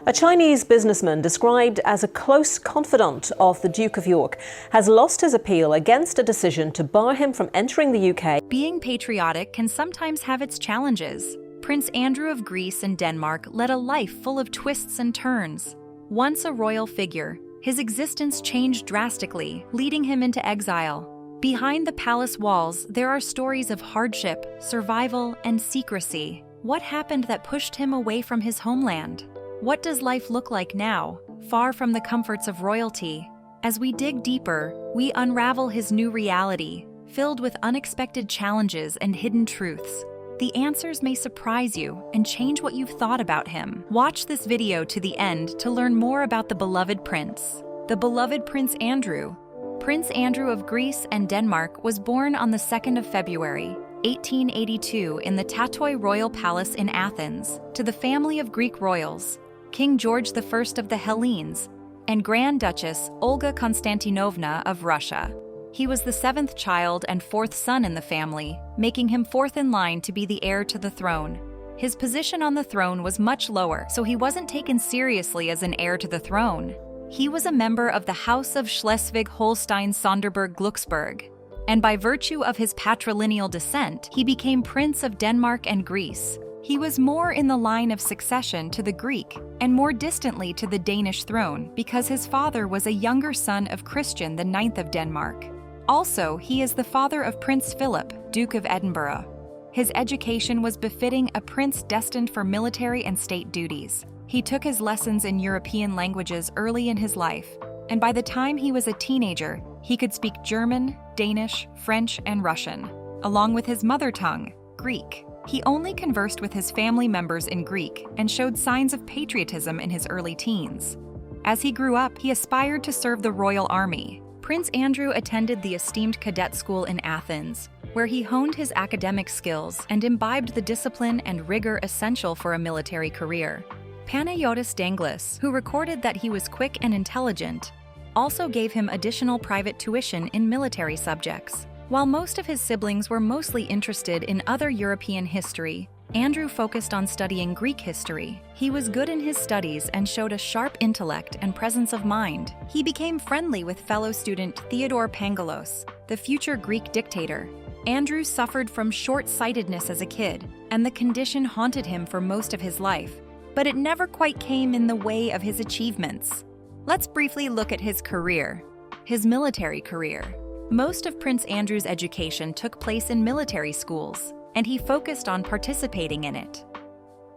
A Chinese businessman described as a close confidant of the Duke of York has lost his appeal against a decision to bar him from entering the UK. Being patriotic can sometimes have its challenges. Prince Andrew of Greece and Denmark led a life full of twists and turns. Once a royal figure, his existence changed drastically, leading him into exile. Behind the palace walls, there are stories of hardship, survival, and secrecy. What happened that pushed him away from his homeland? What does life look like now, far from the comforts of royalty? As we dig deeper, we unravel his new reality, filled with unexpected challenges and hidden truths. The answers may surprise you and change what you've thought about him. Watch this video to the end to learn more about the beloved prince. The beloved Prince Andrew. Prince Andrew of Greece and Denmark was born on the 2nd of February, 1882 in the Tatoi Royal Palace in Athens, to the family of Greek royals, King George I of the Hellenes, and Grand Duchess Olga Konstantinovna of Russia. He was the 7th child and 4th son in the family, making him 4th in line to be the heir to the throne. His position on the throne was much lower, so he wasn't taken seriously as an heir to the throne. He was a member of the House of Schleswig-Holstein-Sonderburg-Glucksburg, and by virtue of his patrilineal descent, he became Prince of Denmark and Greece. He was more in the line of succession to the Greek and more distantly to the Danish throne because his father was a younger son of Christian IX of Denmark. Also, he is the father of Prince Philip, Duke of Edinburgh. His education was befitting a prince destined for military and state duties. He took his lessons in European languages early in his life, and by the time he was a teenager, he could speak German, Danish, French, and Russian, along with his mother tongue, Greek. He only conversed with his family members in Greek and showed signs of patriotism in his early teens. As he grew up, he aspired to serve the royal army. Prince Andrew attended the esteemed cadet school in Athens, where he honed his academic skills and imbibed the discipline and rigor essential for a military career. Panayotis Danglis, who recorded that he was quick and intelligent, also gave him additional private tuition in military subjects. While most of his siblings were mostly interested in other European history, Andrew focused on studying Greek history. He was good in his studies and showed a sharp intellect and presence of mind. He became friendly with fellow student Theodore Pangalos, the future Greek dictator. Andrew suffered from short-sightedness as a kid, and the condition haunted him for most of his life, but it never quite came in the way of his achievements. Let's briefly look at his career. His military career. Most of Prince Andrew's education took place in military schools, and he focused on participating in it.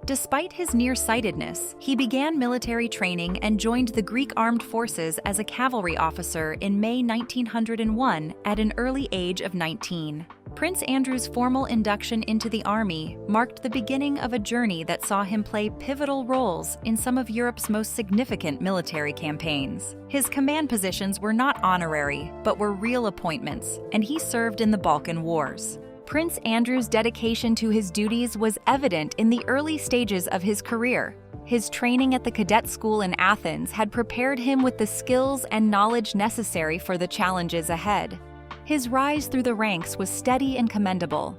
Despite his nearsightedness, he began military training and joined the Greek armed forces as a cavalry officer in May 1901 at an early age of 19. Prince Andrew's formal induction into the army marked the beginning of a journey that saw him play pivotal roles in some of Europe's most significant military campaigns. His command positions were not honorary, but were real appointments, and he served in the Balkan Wars. Prince Andrew's dedication to his duties was evident in the early stages of his career. His training at the cadet school in Athens had prepared him with the skills and knowledge necessary for the challenges ahead. His rise through the ranks was steady and commendable.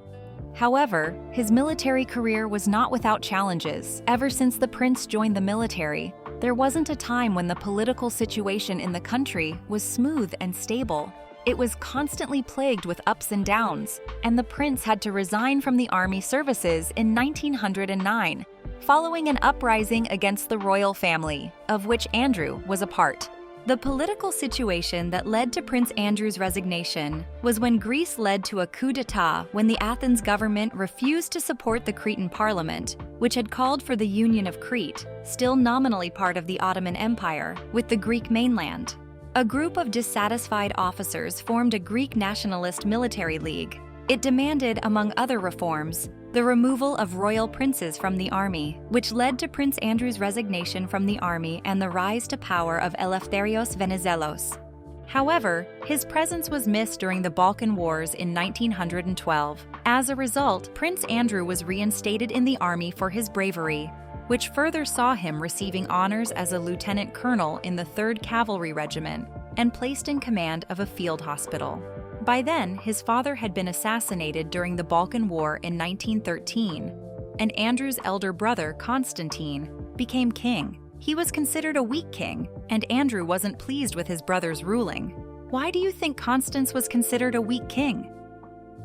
However, his military career was not without challenges. Ever since the prince joined the military, there wasn't a time when the political situation in the country was smooth and stable. It was constantly plagued with ups and downs, and the prince had to resign from the army services in 1909, following an uprising against the royal family, of which Andrew was a part. The political situation that led to Prince Andrew's resignation was when Greece led to a coup d'état when the Athens government refused to support the Cretan parliament, which had called for the union of Crete, still nominally part of the Ottoman Empire, with the Greek mainland. A group of dissatisfied officers formed a Greek nationalist military league. It demanded, among other reforms, the removal of royal princes from the army, which led to Prince Andrew's resignation from the army and the rise to power of Eleftherios Venizelos. However, his presence was missed during the Balkan Wars in 1912. As a result, Prince Andrew was reinstated in the army for his bravery, which further saw him receiving honors as a lieutenant colonel in the 3rd Cavalry Regiment and placed in command of a field hospital. By then, his father had been assassinated during the Balkan War in 1913, and Andrew's elder brother, Constantine, became king. He was considered a weak king, and Andrew wasn't pleased with his brother's ruling. Why do you think Constans was considered a weak king?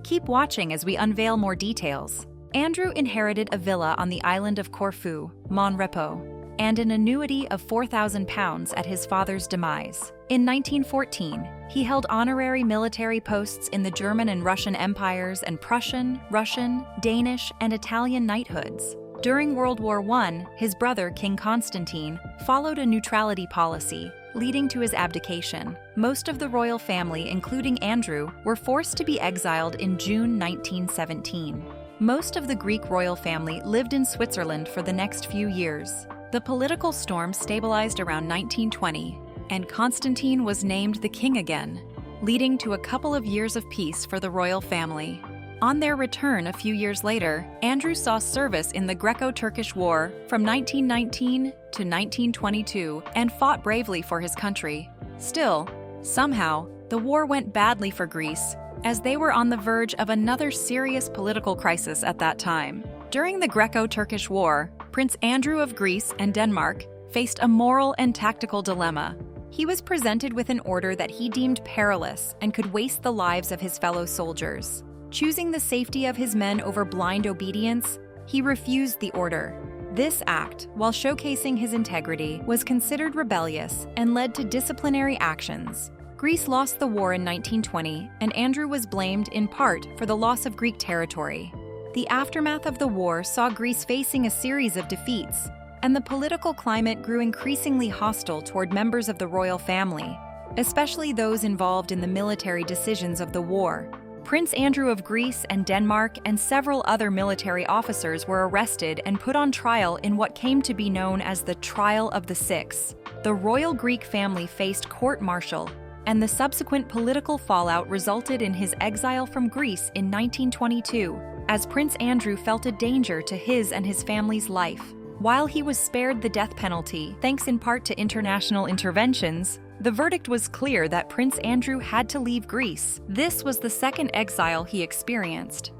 Keep watching as we unveil more details. Andrew inherited a villa on the island of Corfu, Mon Repos, and an annuity of £4,000 at his father's demise. In 1914, he held honorary military posts in the German and Russian empires and Prussian, Russian, Danish, and Italian knighthoods. During World War I, his brother, King Constantine, followed a neutrality policy, leading to his abdication. Most of the royal family, including Andrew, were forced to be exiled in June 1917. Most of the Greek royal family lived in Switzerland for the next few years. The political storm stabilized around 1920, and Constantine was named the king again, leading to a couple of years of peace for the royal family. On their return a few years later, Andrew saw service in the Greco-Turkish War from 1919 to 1922 and fought bravely for his country. Still, somehow, the war went badly for Greece, as they were on the verge of another serious political crisis at that time. During the Greco-Turkish War, Prince Andrew of Greece and Denmark faced a moral and tactical dilemma. He was presented with an order that he deemed perilous and could waste the lives of his fellow soldiers. Choosing the safety of his men over blind obedience, he refused the order. This act, while showcasing his integrity, was considered rebellious and led to disciplinary actions. Greece lost the war in 1920, and Andrew was blamed in part for the loss of Greek territory. The aftermath of the war saw Greece facing a series of defeats, and the political climate grew increasingly hostile toward members of the royal family, especially those involved in the military decisions of the war. Prince Andrew of Greece and Denmark and several other military officers were arrested and put on trial in what came to be known as the Trial of the Six. The royal Greek family faced court-martial, and the subsequent political fallout resulted in his exile from Greece in 1922, as Prince Andrew felt a danger to his and his family's life. While he was spared the death penalty, thanks in part to international interventions, the verdict was clear that Prince Andrew had to leave Greece. This was the second exile he experienced.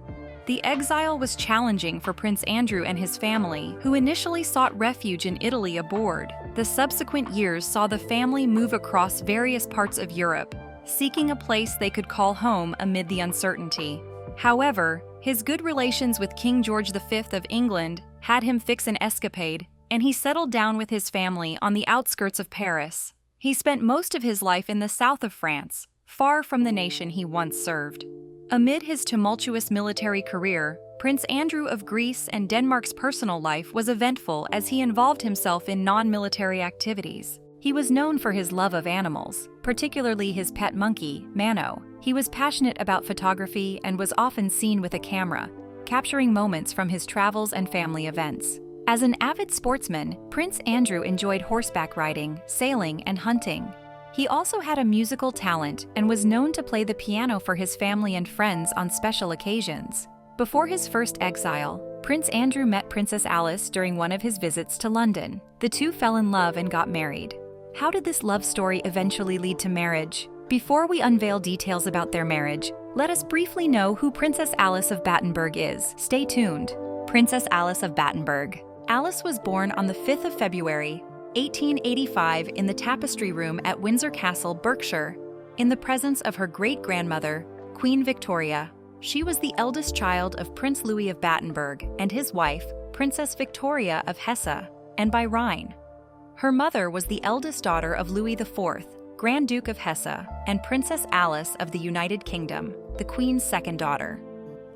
The exile was challenging for Prince Andrew and his family, who initially sought refuge in Italy aboard. The subsequent years saw the family move across various parts of Europe, seeking a place they could call home amid the uncertainty. However, his good relations with King George V of England had him fix an escapade, and he settled down with his family on the outskirts of Paris. He spent most of his life in the south of France, far from the nation he once served. Amid his tumultuous military career, Prince Andrew of Greece and Denmark's personal life was eventful as he involved himself in non-military activities. He was known for his love of animals, particularly his pet monkey, Mano. He was passionate about photography and was often seen with a camera, capturing moments from his travels and family events. As an avid sportsman, Prince Andrew enjoyed horseback riding, sailing, and hunting. He also had a musical talent and was known to play the piano for his family and friends on special occasions. Before his first exile, Prince Andrew met Princess Alice during one of his visits to London. The two fell in love and got married. How did this love story eventually lead to marriage? Before we unveil details about their marriage, let us briefly know who Princess Alice of Battenberg is. Stay tuned. Princess Alice of Battenberg. Alice was born on the 5th of February, 1885 in the Tapestry Room at Windsor Castle, Berkshire, in the presence of her great-grandmother, Queen Victoria. She was the eldest child of Prince Louis of Battenberg and his wife, Princess Victoria of Hesse, and by Rhine. Her mother was the eldest daughter of Louis IV, Grand Duke of Hesse, and Princess Alice of the United Kingdom, the Queen's second daughter.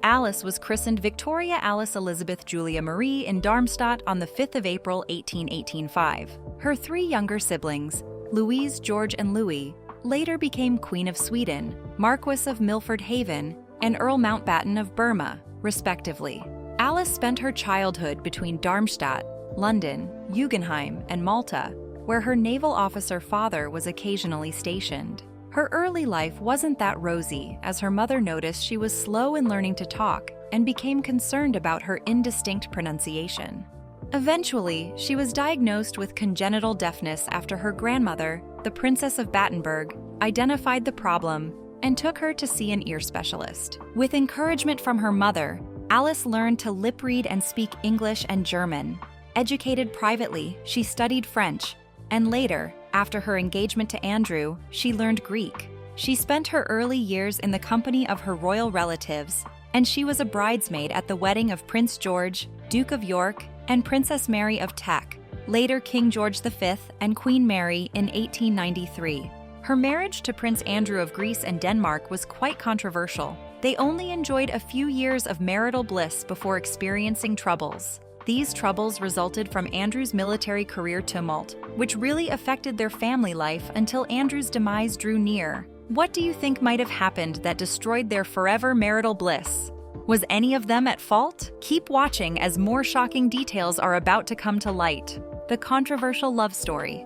Alice was christened Victoria Alice Elizabeth Julia Marie in Darmstadt on the 5th of April, 1885. Her three younger siblings, Louise, George, and Louis, later became Queen of Sweden, Marquess of Milford Haven, and Earl Mountbatten of Burma, respectively. Alice spent her childhood between Darmstadt, London, Guggenheim, and Malta, where her naval officer father was occasionally stationed. Her early life wasn't that rosy, as her mother noticed she was slow in learning to talk and became concerned about her indistinct pronunciation. Eventually, she was diagnosed with congenital deafness after her grandmother, the Princess of Battenberg, identified the problem and took her to see an ear specialist. With encouragement from her mother, Alice learned to lip read and speak English and German. Educated privately, she studied French, and later, after her engagement to Andrew, she learned Greek. She spent her early years in the company of her royal relatives, and she was a bridesmaid at the wedding of Prince George, Duke of York, and Princess Mary of Teck, later King George V and Queen Mary in 1893. Her marriage to Prince Andrew of Greece and Denmark was quite controversial. They only enjoyed a few years of marital bliss before experiencing troubles. These troubles resulted from Andrew's military career tumult, which really affected their family life until Andrew's demise drew near. What do you think might have happened that destroyed their forever marital bliss? Was any of them at fault? Keep watching as more shocking details are about to come to light. The controversial love story.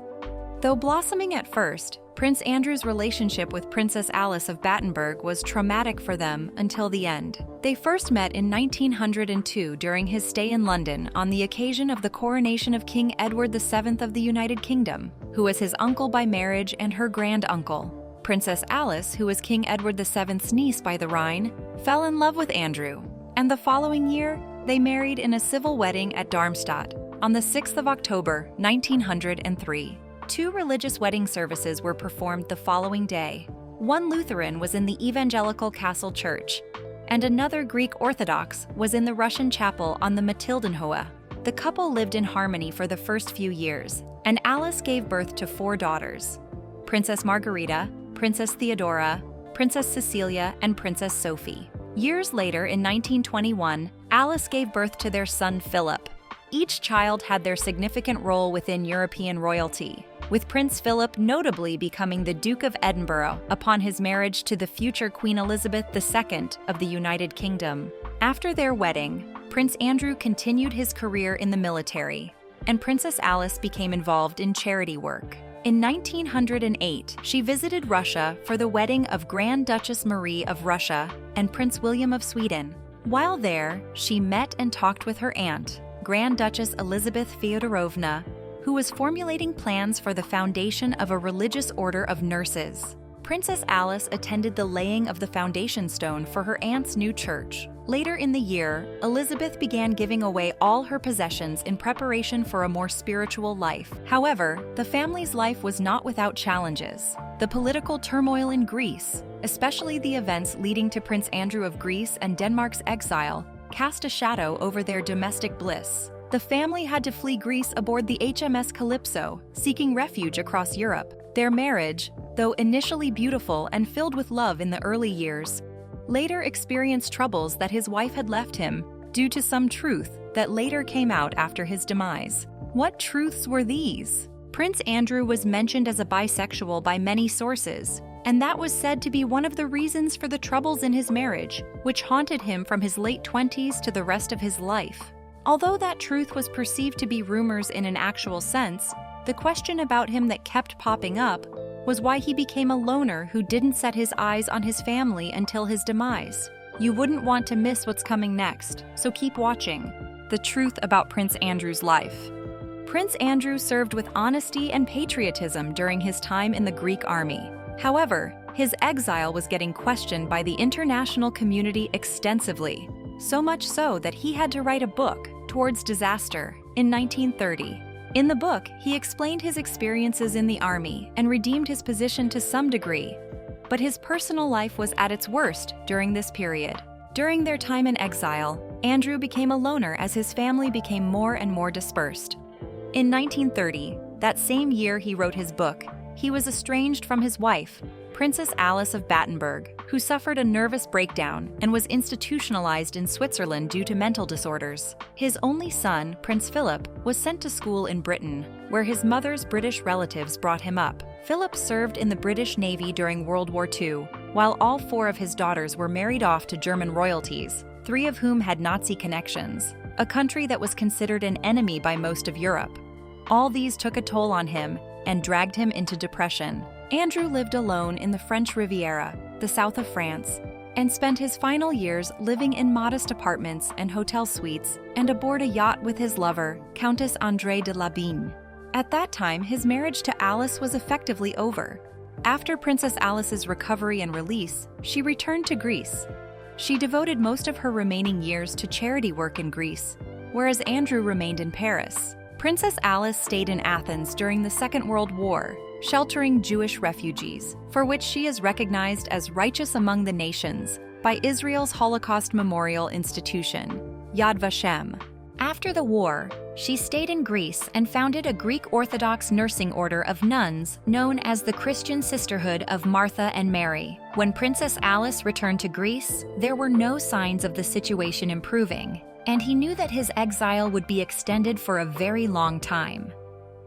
Though blossoming at first, Prince Andrew's relationship with Princess Alice of Battenberg was traumatic for them until the end. They first met in 1902 during his stay in London on the occasion of the coronation of King Edward VII of the United Kingdom, who was his uncle by marriage and her granduncle. Princess Alice, who was King Edward VII's niece by the Rhine, fell in love with Andrew, and the following year, they married in a civil wedding at Darmstadt on the 6th of October, 1903. 2 religious wedding services were performed the following day. One Lutheran was in the Evangelical Castle Church, and another Greek Orthodox was in the Russian chapel on the Mathildenhohe. The couple lived in harmony for the first few years, and Alice gave birth to 4 daughters: Princess Margarita, Princess Theodora, Princess Cecilia, and Princess Sophie. Years later, in 1921, Alice gave birth to their son Philip. Each child had their significant role within European royalty, with Prince Philip notably becoming the Duke of Edinburgh upon his marriage to the future Queen Elizabeth II of the United Kingdom. After their wedding, Prince Andrew continued his career in the military, and Princess Alice became involved in charity work. In 1908, she visited Russia for the wedding of Grand Duchess Marie of Russia and Prince William of Sweden. While there, she met and talked with her aunt, Grand Duchess Elizabeth Fyodorovna, who was formulating plans for the foundation of a religious order of nurses. Princess Alice attended the laying of the foundation stone for her aunt's new church. Later in the year, Elizabeth began giving away all her possessions in preparation for a more spiritual life. However, the family's life was not without challenges. The political turmoil in Greece, especially the events leading to Prince Andrew of Greece and Denmark's exile, cast a shadow over their domestic bliss. The family had to flee Greece aboard the HMS Calypso, seeking refuge across Europe. Their marriage, though initially beautiful and filled with love in the early years, later experienced troubles that his wife had left him due to some truth that later came out after his demise. What truths were these? Prince Andrew was mentioned as a bisexual by many sources, and that was said to be one of the reasons for the troubles in his marriage, which haunted him from his late 20s to the rest of his life. Although that truth was perceived to be rumors in an actual sense, the question about him that kept popping up was why he became a loner who didn't set his eyes on his family until his demise. You wouldn't want to miss what's coming next, so keep watching. The truth about Prince Andrew's life. Prince Andrew served with honesty and patriotism during his time in the Greek army. However, his exile was getting questioned by the international community extensively, so much so that he had to write a book, Towards Disaster, in 1930. In the book, he explained his experiences in the army and redeemed his position to some degree, but his personal life was at its worst during this period. During their time in exile, Andrew became a loner as his family became more and more dispersed. In 1930, that same year he wrote his book, he was estranged from his wife, Princess Alice of Battenberg, who suffered a nervous breakdown and was institutionalized in Switzerland due to mental disorders. His only son, Prince Philip, was sent to school in Britain, where his mother's British relatives brought him up. Philip served in the British Navy during World War II, while all 4 of his daughters were married off to German royalties, 3 of whom had Nazi connections, a country that was considered an enemy by most of Europe. All these took a toll on him and dragged him into depression. Andrew lived alone in the French Riviera, the south of France, and spent his final years living in modest apartments and hotel suites and aboard a yacht with his lover, Countess André de Labine. At that time, his marriage to Alice was effectively over. After Princess Alice's recovery and release, she returned to Greece. She devoted most of her remaining years to charity work in Greece, whereas Andrew remained in Paris. Princess Alice stayed in Athens during the Second World War, sheltering Jewish refugees, for which she is recognized as righteous among the nations by Israel's Holocaust Memorial Institution, Yad Vashem. After the war, she stayed in Greece and founded a Greek Orthodox nursing order of nuns known as the Christian Sisterhood of Martha and Mary. When Princess Alice returned to Greece, there were no signs of the situation improving, and he knew that his exile would be extended for a very long time.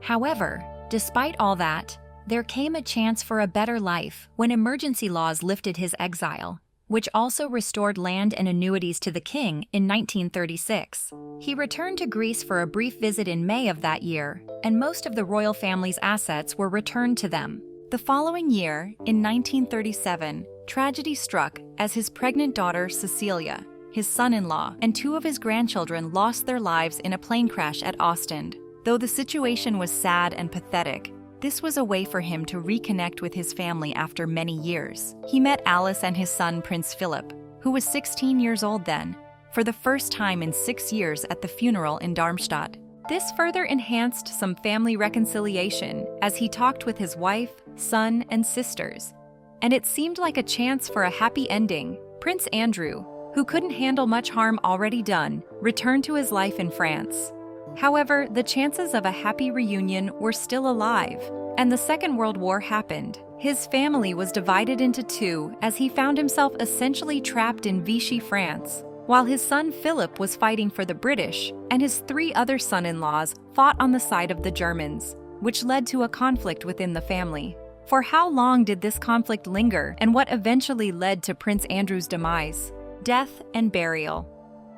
However, despite all that, there came a chance for a better life when emergency laws lifted his exile, which also restored land and annuities to the king in 1936. He returned to Greece for a brief visit in May of that year, and most of the royal family's assets were returned to them. The following year, in 1937, tragedy struck as his pregnant daughter Cecilia, his son-in-law, and two of his grandchildren lost their lives in a plane crash at Ostend. Though the situation was sad and pathetic, this was a way for him to reconnect with his family after many years. He met Alice and his son Prince Philip, who was 16 years old then, for the first time in 6 years at the funeral in Darmstadt. This further enhanced some family reconciliation as he talked with his wife, son, and sisters. And it seemed like a chance for a happy ending. Prince Andrew, who couldn't handle much harm already done, returned to his life in France. However, the chances of a happy reunion were still alive, and the Second World War happened. His family was divided into two as he found himself essentially trapped in Vichy, France, while his son Philip was fighting for the British, and his 3 other son-in-laws fought on the side of the Germans, which led to a conflict within the family. For how long did this conflict linger, and what eventually led to Prince Andrew's demise? Death and burial.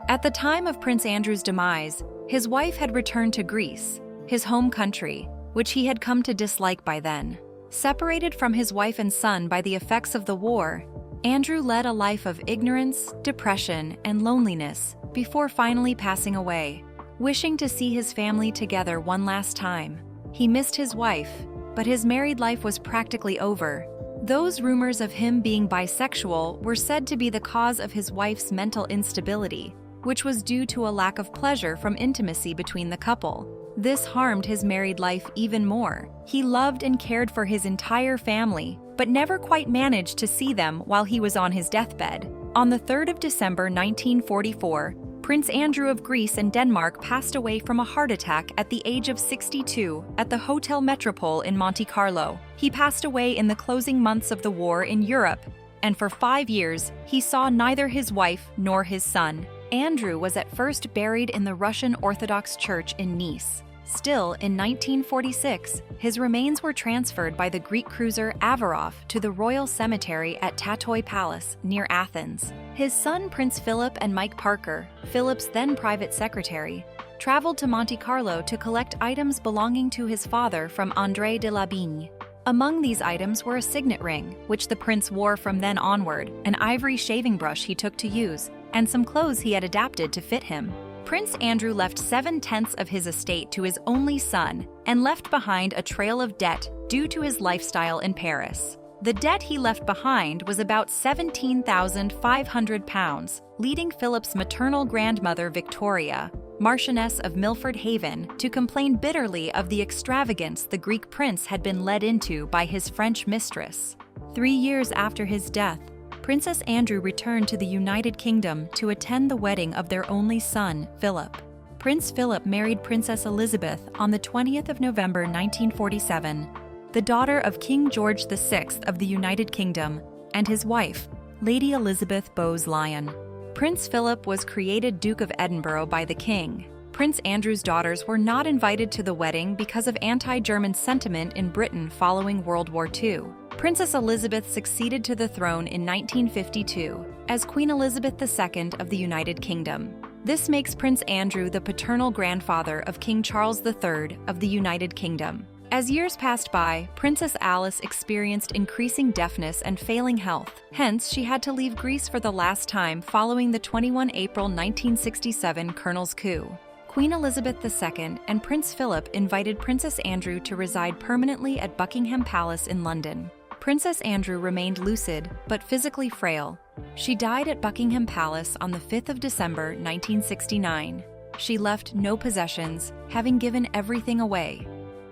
At the time of Prince Andrew's demise, his wife had returned to Greece, his home country, which he had come to dislike by then. Separated from his wife and son by the effects of the war, Andrew led a life of ignorance, depression, and loneliness before finally passing away, wishing to see his family together one last time. He missed his wife, but his married life was practically over. Those rumors of him being bisexual were said to be the cause of his wife's mental instability, which was due to a lack of pleasure from intimacy between the couple. This harmed his married life even more. He loved and cared for his entire family, but never quite managed to see them while he was on his deathbed. On the 3rd of December 1944, Prince Andrew of Greece and Denmark passed away from a heart attack at the age of 62 at the Hotel Metropole in Monte Carlo. He passed away in the closing months of the war in Europe, and for 5 years, he saw neither his wife nor his son. Andrew was at first buried in the Russian Orthodox Church in Nice. Still, in 1946, his remains were transferred by the Greek cruiser Avarov to the Royal Cemetery at Tatoi Palace, near Athens. His son Prince Philip and Mike Parker, Philip's then private secretary, traveled to Monte Carlo to collect items belonging to his father from André de Labigne. Among these items were a signet ring, which the prince wore from then onward, an ivory shaving brush he took to use, and some clothes he had adapted to fit him. Prince Andrew left 7/10 of his estate to his only son and left behind a trail of debt due to his lifestyle in Paris. The debt he left behind was about £17,500, leading Philip's maternal grandmother Victoria, Marchioness of Milford Haven, to complain bitterly of the extravagance the Greek prince had been led into by his French mistress. 3 years after his death, Princess Andrew returned to the United Kingdom to attend the wedding of their only son, Philip. Prince Philip married Princess Elizabeth on the 20th of November 1947, the daughter of King George VI of the United Kingdom, and his wife, Lady Elizabeth Bowes-Lyon. Prince Philip was created Duke of Edinburgh by the king. Prince Andrew's daughters were not invited to the wedding because of anti-German sentiment in Britain following World War II. Princess Elizabeth succeeded to the throne in 1952 as Queen Elizabeth II of the United Kingdom. This makes Prince Andrew the paternal grandfather of King Charles III of the United Kingdom. As years passed by, Princess Alice experienced increasing deafness and failing health. Hence, she had to leave Greece for the last time following the 21 April 1967 Colonel's coup. Queen Elizabeth II and Prince Philip invited Princess Andrew to reside permanently at Buckingham Palace in London. Princess Andrew remained lucid, but physically frail. She died at Buckingham Palace on the 5th of December 1969. she left no possessions, having given everything away.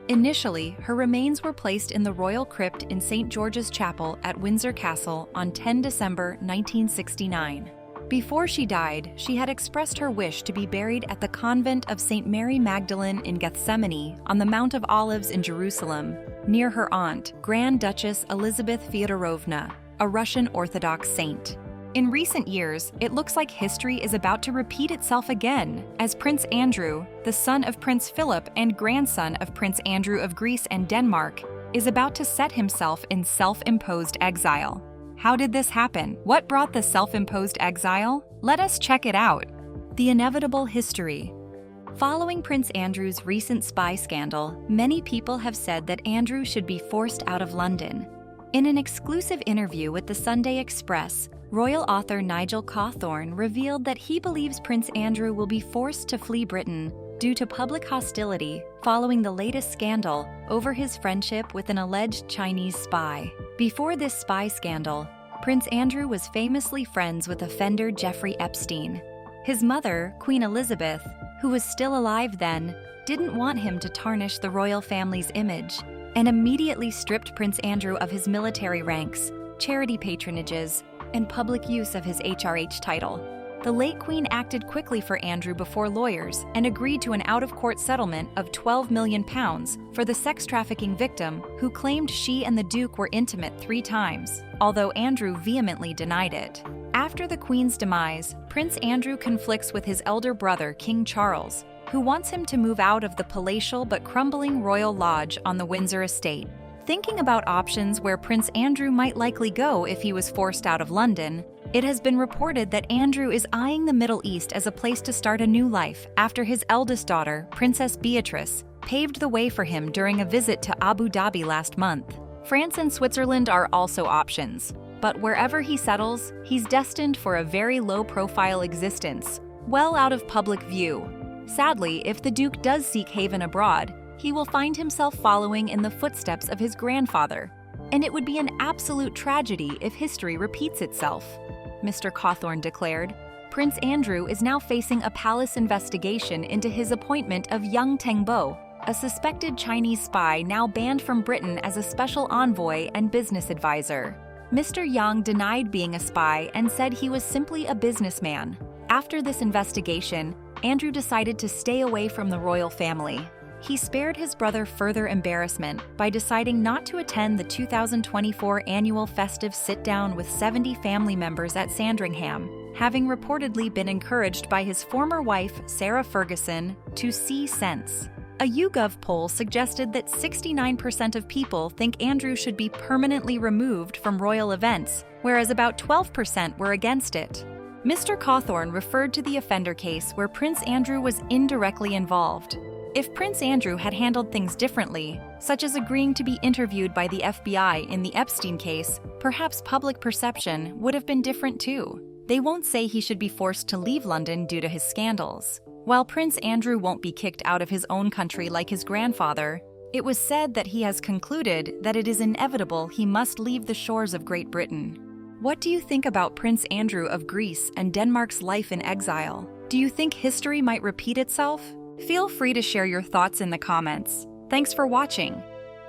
Initially, her remains were placed in the royal crypt in St. George's Chapel at Windsor Castle on 10 December 1969. Before she died, she had expressed her wish to be buried at the convent of St. Mary Magdalene in Gethsemane on the Mount of Olives in Jerusalem, near her aunt, Grand Duchess Elizabeth Fyodorovna, a Russian Orthodox saint. In recent years, it looks like history is about to repeat itself again, as Prince Andrew, the son of Prince Philip and grandson of Prince Andrew of Greece and Denmark, is about to set himself in self-imposed exile. How did this happen? What brought the self-imposed exile? Let us check it out. The inevitable history. Following Prince Andrew's recent spy scandal, many people have said that Andrew should be forced out of London. In an exclusive interview with the Sunday Express, royal author Nigel Cawthorne revealed that he believes Prince Andrew will be forced to flee Britain due to public hostility following the latest scandal over his friendship with an alleged Chinese spy. Before this spy scandal, Prince Andrew was famously friends with offender Jeffrey Epstein. His mother, Queen Elizabeth, who was still alive then, didn't want him to tarnish the royal family's image and immediately stripped Prince Andrew of his military ranks, charity patronages, and public use of his HRH title. The late Queen acted quickly for Andrew before lawyers and agreed to an out-of-court settlement of £12 million for the sex trafficking victim who claimed she and the Duke were intimate 3 times, although Andrew vehemently denied it. After the Queen's demise, Prince Andrew conflicts with his elder brother, King Charles, who wants him to move out of the palatial but crumbling royal lodge on the Windsor estate. Thinking about options where Prince Andrew might likely go if he was forced out of London, it has been reported that Andrew is eyeing the Middle East as a place to start a new life after his eldest daughter, Princess Beatrice, paved the way for him during a visit to Abu Dhabi last month. France and Switzerland are also options, but wherever he settles, he's destined for a very low-profile existence, well out of public view. Sadly, if the Duke does seek haven abroad, he will find himself following in the footsteps of his grandfather, and it would be an absolute tragedy if history repeats itself. Mr. Cawthorne declared, Prince Andrew is now facing a palace investigation into his appointment of Yang Tengbo, a suspected Chinese spy now banned from Britain as a special envoy and business advisor. Mr. Yang denied being a spy and said he was simply a businessman. After this investigation, Andrew decided to stay away from the royal family. He spared his brother further embarrassment by deciding not to attend the 2024 annual festive sit-down with 70 family members at Sandringham, having reportedly been encouraged by his former wife, Sarah Ferguson, to see sense. A YouGov poll suggested that 69% of people think Andrew should be permanently removed from royal events, whereas about 12% were against it. Mr. Cawthorne referred to the offender case where Prince Andrew was indirectly involved. If Prince Andrew had handled things differently, such as agreeing to be interviewed by the FBI in the Epstein case, perhaps public perception would have been different too. They won't say he should be forced to leave London due to his scandals. While Prince Andrew won't be kicked out of his own country like his grandfather, it was said that he has concluded that it is inevitable he must leave the shores of Great Britain. What do you think about Prince Andrew of Greece and Denmark's life in exile? Do you think history might repeat itself? Feel free to share your thoughts in the comments. Thanks for watching.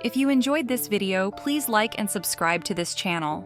If you enjoyed this video, please like and subscribe to this channel.